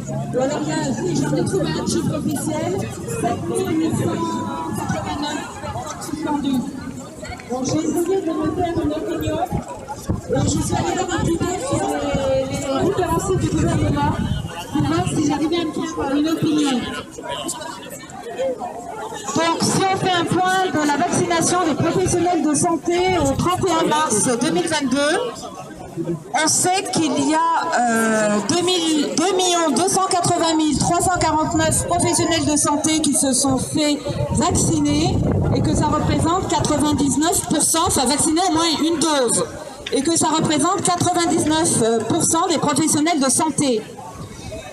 Ou alors il y a, j'en ai trouvé un chiffre officiel, 7889 suspendus. Donc j'ai essayé de me faire une opinion. Et je suis allée voir un petit peu sur les différents sites du gouvernement pour voir si j'arrivais à me faire une opinion. Donc si on fait un point de la vaccination des professionnels de santé au 31 mars 2022, on sait qu'il y a 2 280 349 professionnels de santé qui se sont fait vacciner et que ça représente 99%, enfin vacciner au moins une dose, et que ça représente 99% des professionnels de santé.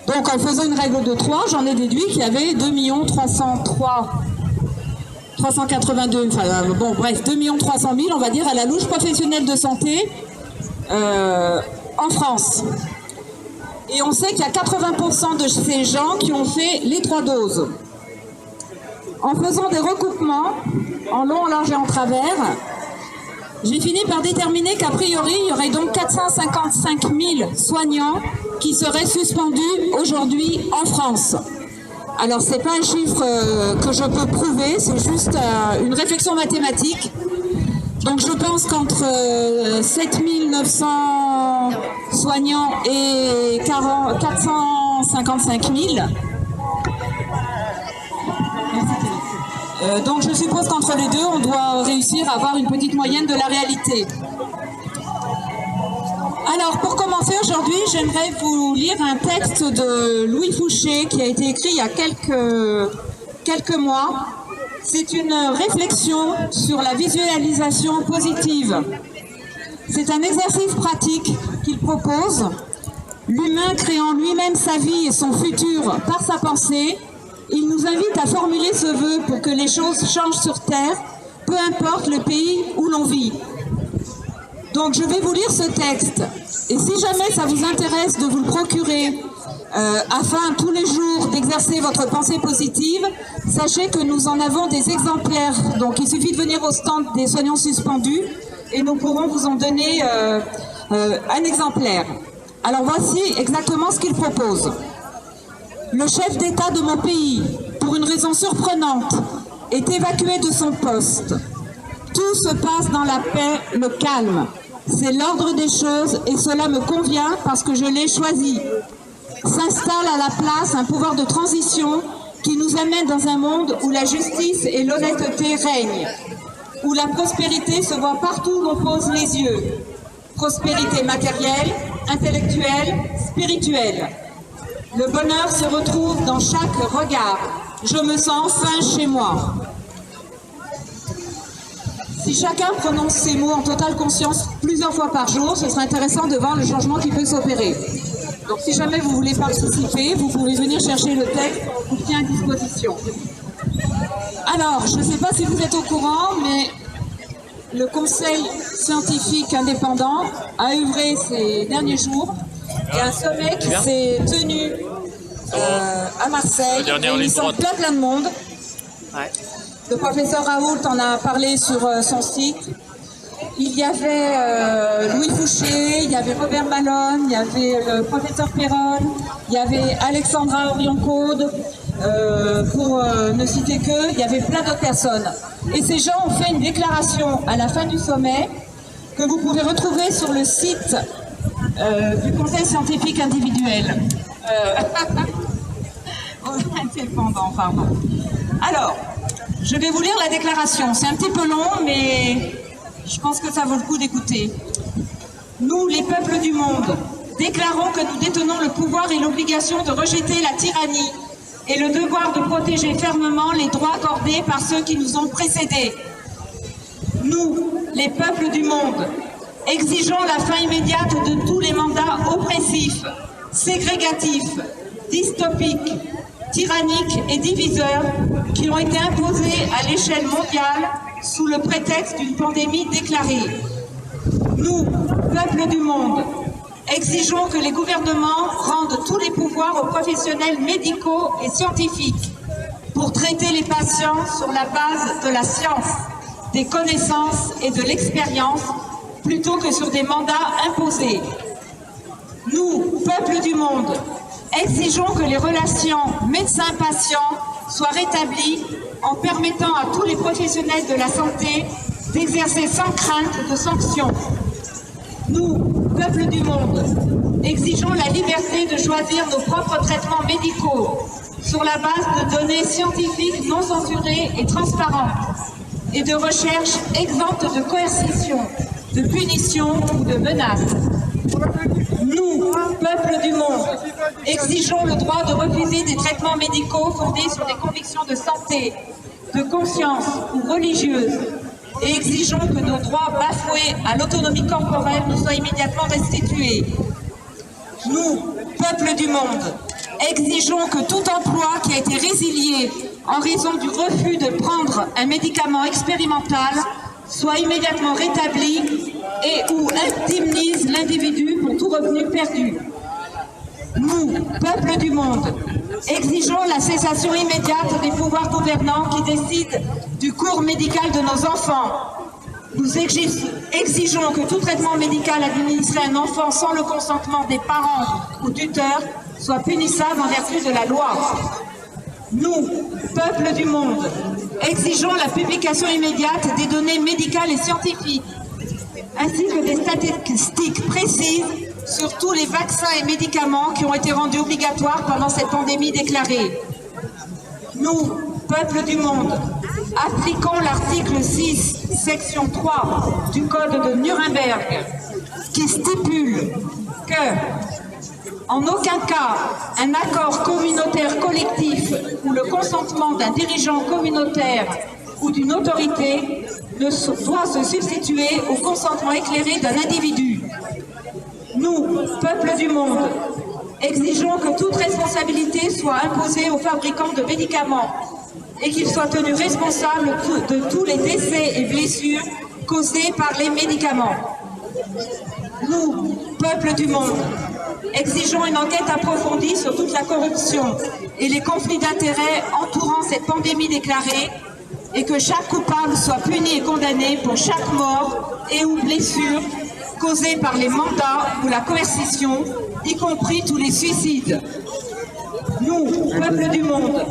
Donc en faisant une règle de 3, j'en ai déduit qu'il y avait 2 382, enfin bon bref, 2 300 000 on va dire à la louche professionnels de santé en France. Et on sait qu'il y a 80% de ces gens qui ont fait les 3 doses. En faisant des recoupements en long, en large et en travers, j'ai fini par déterminer qu'a priori, il y aurait donc 455 000 soignants qui seraient suspendus aujourd'hui en France. Alors, ce n'est pas un chiffre que je peux prouver, c'est juste une réflexion mathématique. Donc, je pense qu'entre 7 900 soignants et 455 000, donc je suppose qu'entre les deux, on doit réussir à avoir une petite moyenne de la réalité. Alors, pour commencer aujourd'hui, j'aimerais vous lire un texte de Louis Fouché qui a été écrit il y a quelques mois. C'est une réflexion sur la visualisation positive. C'est un exercice pratique qu'il propose. L'humain créant lui-même sa vie et son futur par sa pensée, il nous invite à formuler ce vœu pour que les choses changent sur Terre, peu importe le pays où l'on vit. Donc je vais vous lire ce texte. Et si jamais ça vous intéresse de vous le procurer, afin tous les jours d'exercer votre pensée positive, sachez que nous en avons des exemplaires. Donc il suffit de venir au stand des soignants suspendus et nous pourrons vous en donner un exemplaire. Alors voici exactement ce qu'il propose. Le chef d'État de mon pays, pour une raison surprenante, est évacué de son poste. Tout se passe dans la paix, le calme. C'est l'ordre des choses et cela me convient parce que je l'ai choisi. S'installe à la place un pouvoir de transition qui nous amène dans un monde où la justice et l'honnêteté règnent, où la prospérité se voit partout où l'on pose les yeux. Prospérité matérielle, intellectuelle, spirituelle. Le bonheur se retrouve dans chaque regard. Je me sens enfin chez moi. Si chacun prononce ces mots en totale conscience plusieurs fois par jour, ce serait intéressant de voir le changement qui peut s'opérer. Donc si jamais vous voulez participer, vous pouvez venir chercher le texte qu'on vous tient à disposition. Alors, je ne sais pas si vous êtes au courant, mais le Conseil scientifique indépendant a œuvré ces derniers jours. Il y a un sommet qui s'est tenu à Marseille, réunissant plein de monde. Ouais. Le professeur Raoult en a parlé sur son site. Il y avait Louis Fouché, il y avait Robert Malone, il y avait le professeur Perron, il y avait Alexandra Orion-Caude, pour ne citer que, il y avait plein d'autres personnes. Et ces gens ont fait une déclaration à la fin du sommet que vous pouvez retrouver sur le site du Conseil scientifique individuel. Indépendant, pardon. Alors, je vais vous lire la déclaration. C'est un petit peu long, mais je pense que ça vaut le coup d'écouter. Nous, les peuples du monde, déclarons que nous détenons le pouvoir et l'obligation de rejeter la tyrannie et le devoir de protéger fermement les droits accordés par ceux qui nous ont précédés. Nous, les peuples du monde, exigeons la fin immédiate de tous les mandats oppressifs, ségrégatifs, dystopiques, tyranniques et diviseurs qui ont été imposés à l'échelle mondiale sous le prétexte d'une pandémie déclarée. Nous, peuple du monde, exigeons que les gouvernements rendent tous les pouvoirs aux professionnels médicaux et scientifiques pour traiter les patients sur la base de la science, des connaissances et de l'expérience plutôt que sur des mandats imposés. Nous, peuple du monde, Exigeons que les relations médecin-patient soient rétablies en permettant à tous les professionnels de la santé d'exercer sans crainte de sanctions. Nous, peuple du monde, exigeons la liberté de choisir nos propres traitements médicaux sur la base de données scientifiques non censurées et transparentes et de recherches exemptes de coercition, de punition ou de menaces. Nous, peuple du monde, exigeons le droit de refuser des traitements médicaux fondés sur des convictions de santé, de conscience ou religieuses et exigeons que nos droits bafoués à l'autonomie corporelle nous soient immédiatement restitués. Nous, peuple du monde, exigeons que tout emploi qui a été résilié en raison du refus de prendre un médicament expérimental soit immédiatement rétabli et ou indemnise l'individu pour tout revenu perdu. Nous, peuple du monde, exigeons la cessation immédiate des pouvoirs gouvernants qui décident du cours médical de nos enfants. Nous exigeons que tout traitement médical administré à un enfant sans le consentement des parents ou tuteurs soit punissable en vertu de la loi. Nous, peuple du monde, exigeons la publication immédiate des données médicales et scientifiques, ainsi que des statistiques précises sur tous les vaccins et médicaments qui ont été rendus obligatoires pendant cette pandémie déclarée. Nous, peuple du monde, appliquons l'article 6, section 3 du Code de Nuremberg, qui stipule que, en aucun cas, un accord communautaire collectif ou le consentement d'un dirigeant communautaire ou d'une autorité ne doit se substituer au consentement éclairé d'un individu. Nous, peuple du monde, exigeons que toute responsabilité soit imposée aux fabricants de médicaments et qu'ils soient tenus responsables de tous les décès et blessures causés par les médicaments. Nous, peuple du monde, exigeons une enquête approfondie sur toute la corruption et les conflits d'intérêts entourant cette pandémie déclarée et que chaque coupable soit puni et condamné pour chaque mort et ou blessure causée par les mandats ou la coercition, y compris tous les suicides. Nous, peuple du monde,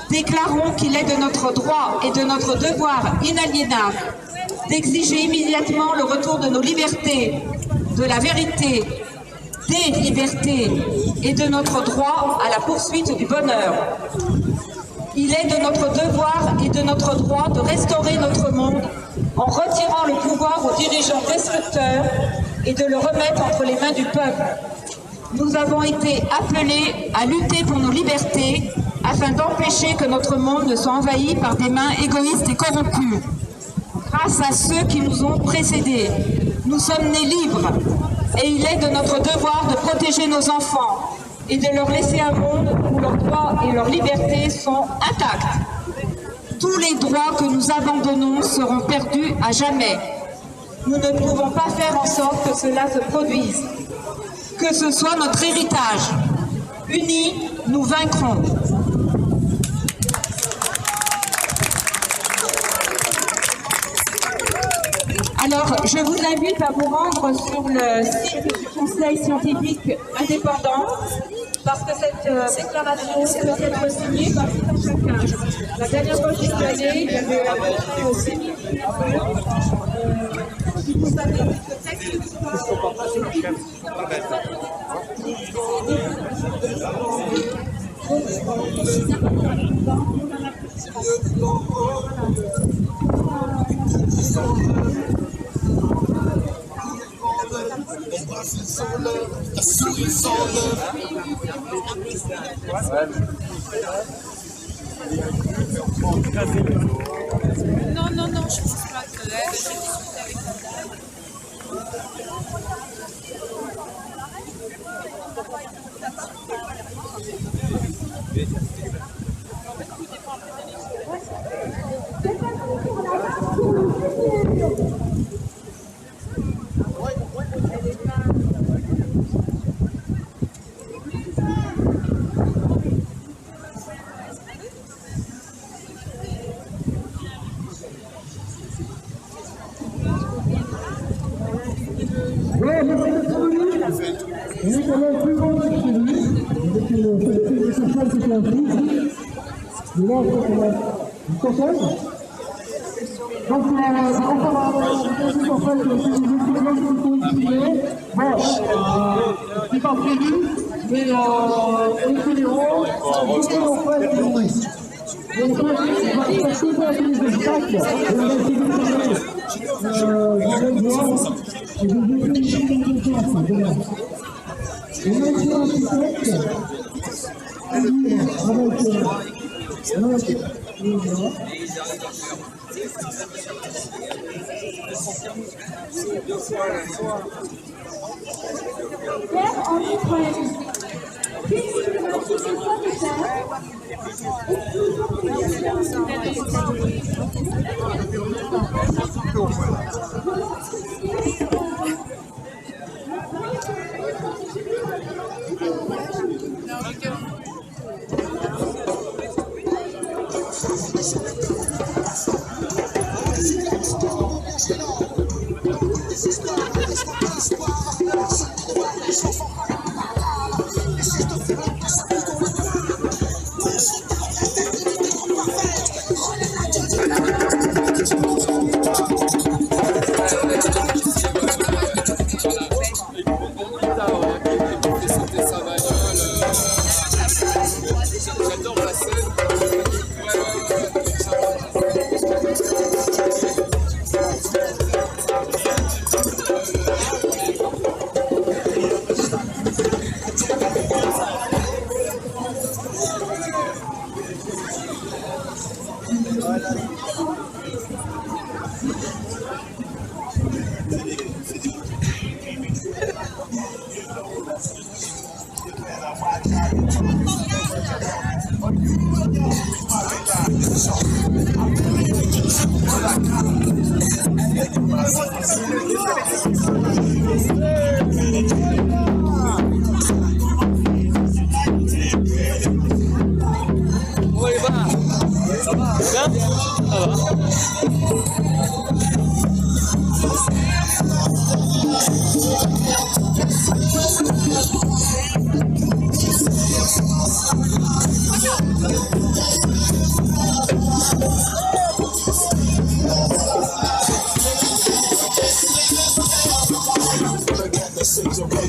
déclarons qu'il est de notre droit et de notre devoir inaliénable d'exiger immédiatement le retour de nos libertés, de la vérité, des libertés et de notre droit à la poursuite du bonheur. Il est de notre devoir et de notre droit de restaurer notre monde en retirant le pouvoir aux dirigeants destructeurs et de le remettre entre les mains du peuple. Nous avons été appelés à lutter pour nos libertés afin d'empêcher que notre monde ne soit envahi par des mains égoïstes et corrompues. Grâce à ceux qui nous ont précédés, nous sommes nés libres et il est de notre devoir de protéger nos enfants et de leur laisser un monde où leurs droits et leurs libertés sont intacts. Tous les droits que nous abandonnons seront perdus à jamais. Nous ne pouvons pas faire en sorte que cela se produise. Que ce soit notre héritage. Unis, nous vaincrons. Alors, je vous invite à vous rendre sur le site du Conseil scientifique indépendant, parce que cette déclaration peut être signée par tout un chacun. La dernière fois que je suis allée, j'avais rencontré au séminaire. Si vous savez que ce texte La souris sans Non, je pense pas que j'ai discuté avec elle. Ouais, merci d'être venu. Nous allons plus loin que chez lui. c'est pas prévu, mais les fédéraux,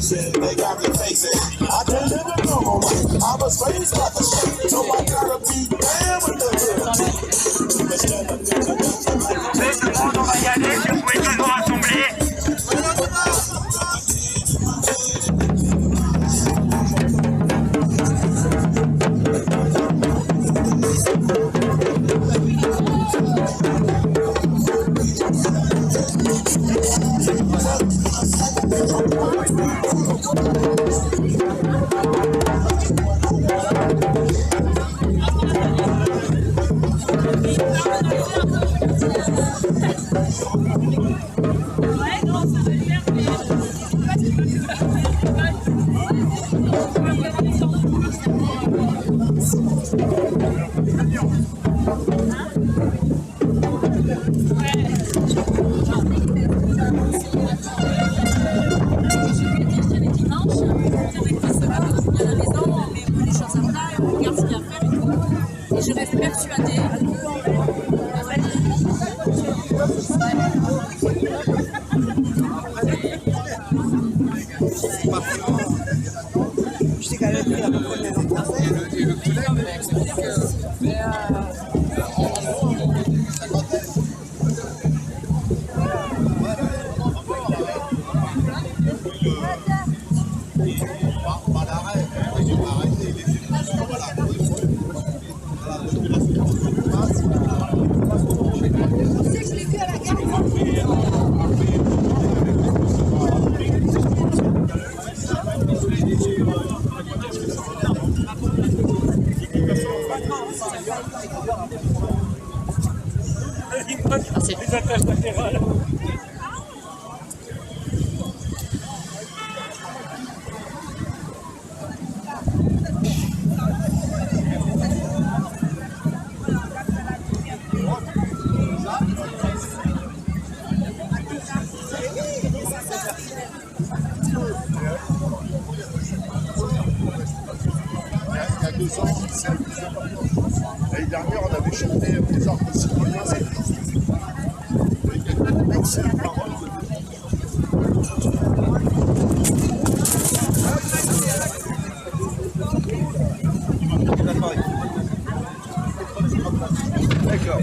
They got me facing. I can't live it normal. I was raised by the street, so I gotta be down with the Tout le monde, on va y aller, si vous pouvez toujours assembler. Je reste persuadée Les attaches latérales. a 2 ans, c'est le plus important. L'année dernière, on avait chanté les arbres citoyens. C'est une parole. D'accord.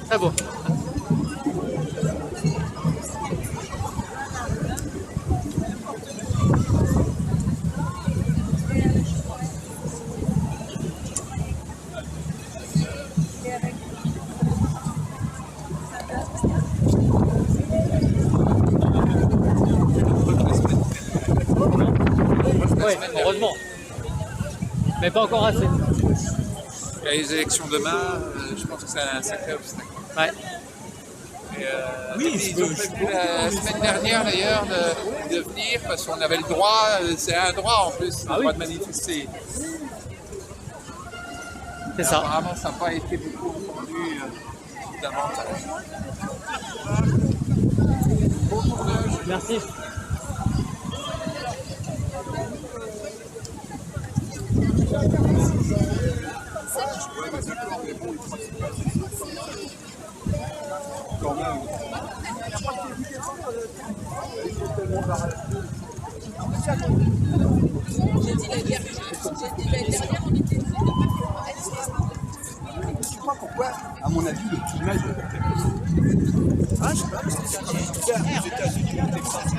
Très beau. Oui, heureusement. Mais pas encore assez. Les élections demain, je pense que c'est un sacré obstacle. Ouais. Oui, ils ont prévu la semaine dernière d'ailleurs de venir parce qu'on avait le droit, c'est un droit en plus, le droit de manifester. C'est ça. Apparemment, ça n'a pas été beaucoup entendu davantage. Merci. Quand même. J'ai dit l'année dernière, on était. Je sais pas pourquoi, à mon avis, le climat est ah, je sais pas, parce que c'est aux États-Unis, au Texas.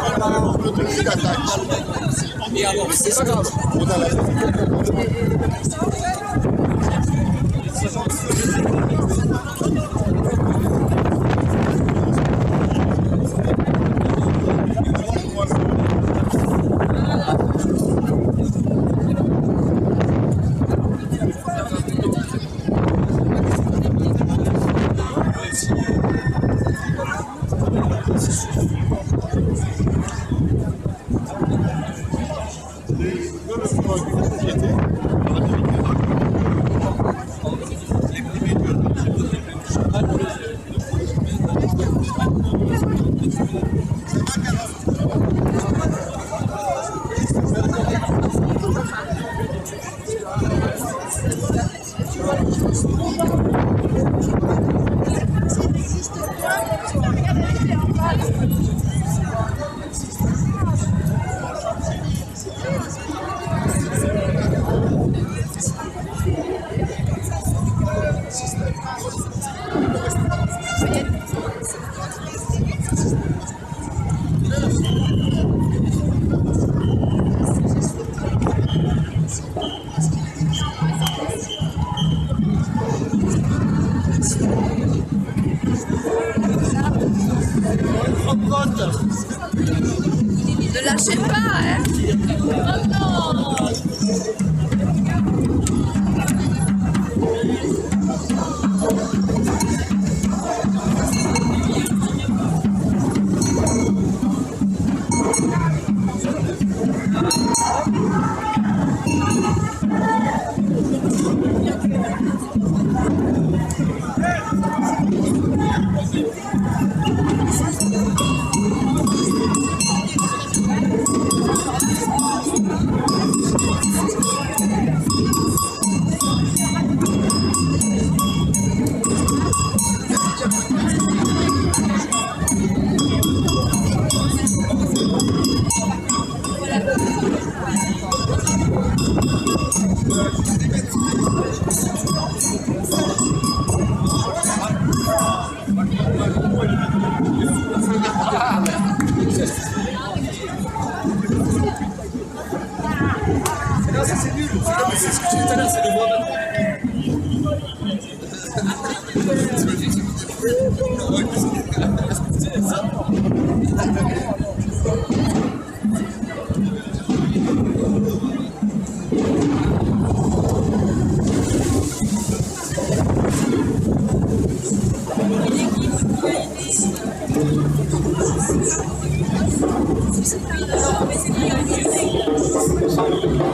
Thank you. l'autorité d'attaque. C'est pas grave. On a la... Ne lâchez pas, hein. Oh non. C'est ce que j'ai dit tout à l'heure, c'est le droit C'est